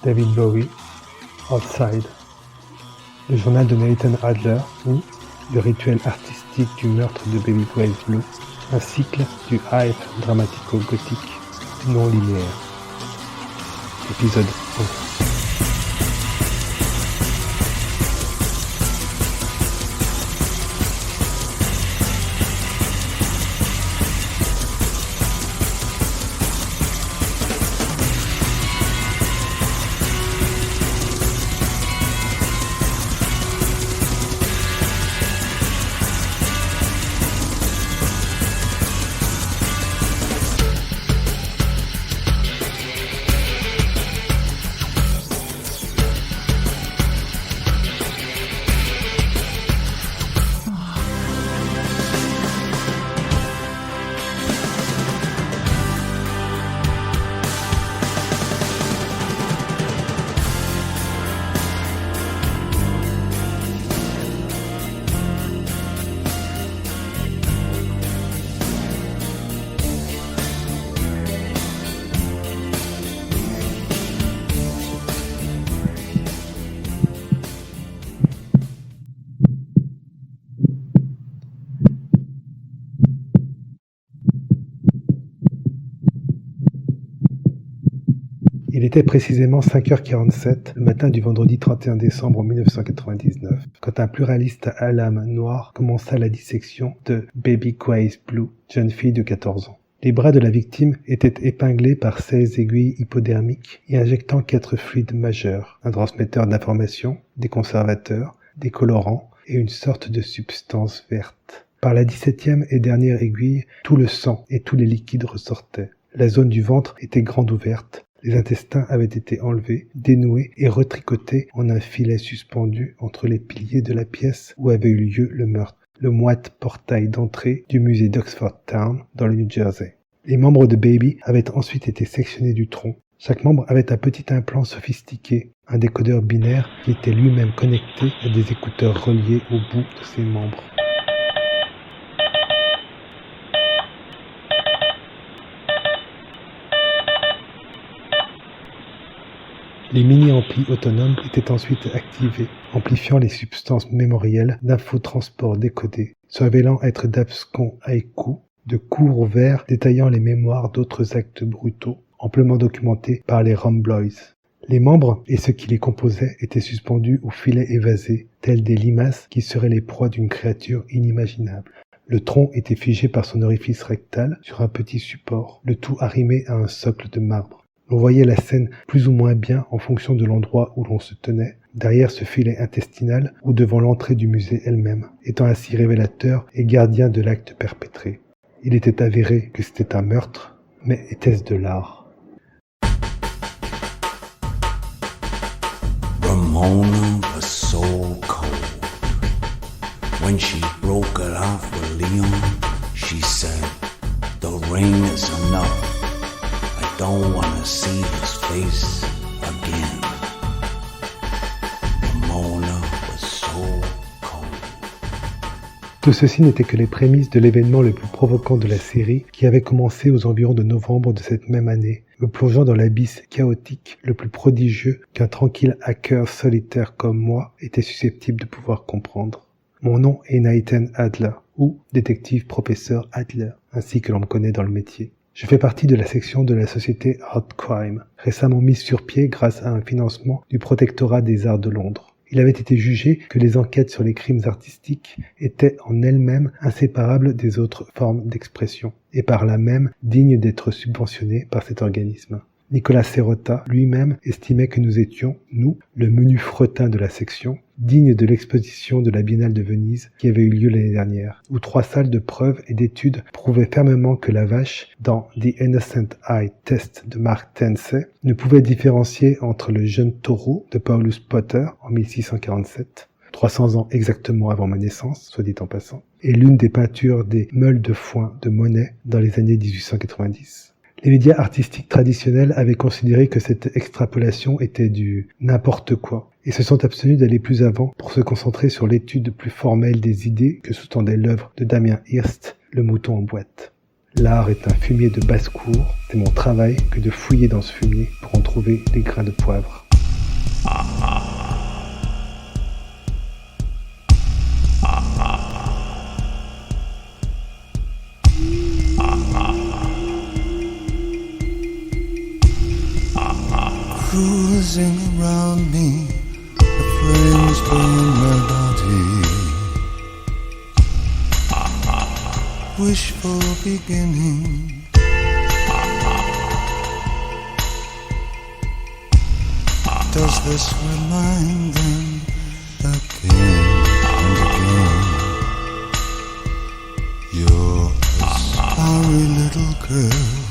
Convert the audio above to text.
David Bowie, Outside. Le journal de Nathan Adler ou le rituel artistique du meurtre de Baby Grace Blue, un cycle du hype dramatico-gothique non linéaire. Épisode 1. Il était précisément 5h47 le matin du vendredi 31 décembre 1999 quand un pluraliste à l'âme noire commença la dissection de Baby Grace Blue, jeune fille de 14 ans. Les bras de la victime étaient épinglés par 16 aiguilles hypodermiques y injectant 4 fluides majeurs, un transmetteur d'informations, des conservateurs, des colorants et une sorte de substance verte. Par la 17e et dernière aiguille, tout le sang et tous les liquides ressortaient. La zone du ventre était grande ouverte. Les intestins avaient été enlevés, dénoués et retricotés en un filet suspendu entre les piliers de la pièce où avait eu lieu le meurtre, le moite portail d'entrée du musée d'Oxford Town dans le New Jersey. Les membres de Baby avaient ensuite été sectionnés du tronc. Chaque membre avait un petit implant sophistiqué, un décodeur binaire qui était lui-même connecté à des écouteurs reliés au bout de ses membres. Les mini-amplis autonomes étaient ensuite activés, amplifiant les substances mémorielles d'infotransport décodées, se révélant être d'abscons haïkus, de courts vers détaillant les mémoires d'autres actes brutaux, amplement documentés par les Ramblois. Les membres et ceux qui les composaient étaient suspendus au filet évasé, tels des limaces qui seraient les proies d'une créature inimaginable. Le tronc était figé par son orifice rectal sur un petit support, le tout arrimé à un socle de marbre. On voyait la scène plus ou moins bien en fonction de l'endroit où l'on se tenait, derrière ce filet intestinal ou devant l'entrée du musée elle-même, étant ainsi révélateur et gardien de l'acte perpétré. Il était avéré que c'était un meurtre, mais était-ce de l'art? Ramona was so cold. When she broke it off with Leon, she said, "The ring is enough. I don't want to see his face again." Ramona was so cold. Tout ceci n'était que les prémices de l'événement le plus provoquant de la série qui avait commencé aux environs de novembre de cette même année, me plongeant dans l'abysse chaotique le plus prodigieux qu'un tranquille hacker solitaire comme moi était susceptible de pouvoir comprendre. Mon nom est Nathan Adler, ou détective professeur Adler, ainsi que l'on me connaît dans le métier. Je fais partie de la section de la société Art Crime, récemment mise sur pied grâce à un financement du Protectorat des Arts de Londres. Il avait été jugé que les enquêtes sur les crimes artistiques étaient en elles-mêmes inséparables des autres formes d'expression, et par là même dignes d'être subventionnées par cet organisme. Nicolas Serota lui-même estimait que nous étions, nous, le menu fretin de la section, dignes de l'exposition de la Biennale de Venise qui avait eu lieu l'année dernière, où 3 salles de preuves et d'études prouvaient fermement que la vache, dans The Innocent Eye Test de Mark Tensey, ne pouvait différencier entre le jeune taureau de Paulus Potter en 1647, 300 ans exactement avant ma naissance, soit dit en passant, et l'une des peintures des meules de foin de Monet dans les années 1890. Les médias artistiques traditionnels avaient considéré que cette extrapolation était du n'importe quoi et se sont abstenus d'aller plus avant pour se concentrer sur l'étude plus formelle des idées que sous-tendait l'œuvre de Damien Hirst, Le mouton en boîte. L'art est un fumier de basse-cour, c'est mon travail que de fouiller dans ce fumier pour en trouver les grains de poivre. Cruising around me, the flames burn my body. Wishful beginning. Does this remind them again and again? You're a sorry little girl.